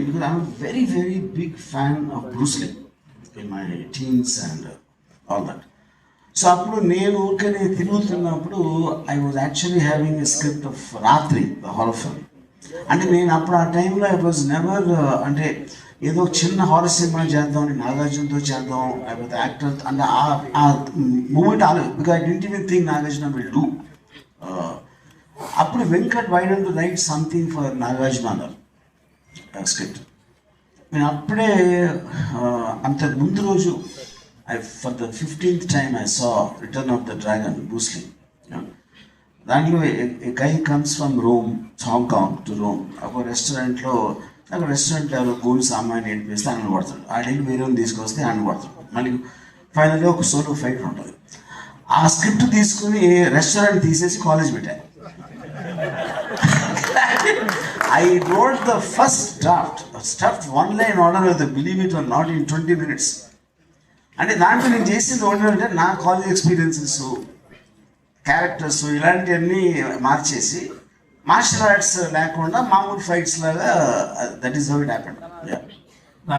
Because I'm a very, very big fan of Bruce Lee in my teens and all that. So అప్పుడు నేను ఊరికనే తిరుగుతున్నప్పుడు I was actually having a script of రాత్రి the horror film. అంటే నేను అప్పుడు ఆ టైంలో ఐ వాజ్ నెవర్ అంటే ఏదో చిన్న హారర్ సినిమా చేద్దాం, నాగార్జునతో చేద్దాం, లేకపోతే యాక్టర్ అంటే ఆ మూమెంట్ ఆలేదు. Because I didn't even think Nagarjuna will do. అప్పుడు Venkat why don't write something for Nagarjuna అన్నారు స్క్రిప్ట్. నేను అప్పుడే అంతకు ముందు రోజు for the 15th time I saw Return of the Dragon, Bruce Lee. దాంట్లో a guy comes from Rome, Hong Kong to Rome. ఒక రెస్టారెంట్లో ఎవరో గోల్ సామాన్ ఏంటి వేస్తే ఆయన కొడతాడు, ఆడేళ్ళు వేరే తీసుకొస్తే ఆయన కొడతాడు. మళ్ళీ ఫైనల్గా ఒక సోలో ఫైట్ ఉంటుంది. ఆ స్క్రిప్ట్ తీసుకుని రెస్టారెంట్ తీసేసి కాలేజ్ పెట్టాను. I wrote the first draft, one line order, believe it or not, in 20 minutes. అంటే దాంట్లో నేను చేసింది ఏంటంటే నా కాలేజ్ ఎక్స్పీరియన్సెస్, క్యారెక్టర్స్ ఇలాంటివన్నీ మార్చేసి మార్షల్ ఆర్ట్స్ లేకుండా మామూలు ఫైట్స్ లాగా, that is how it happened.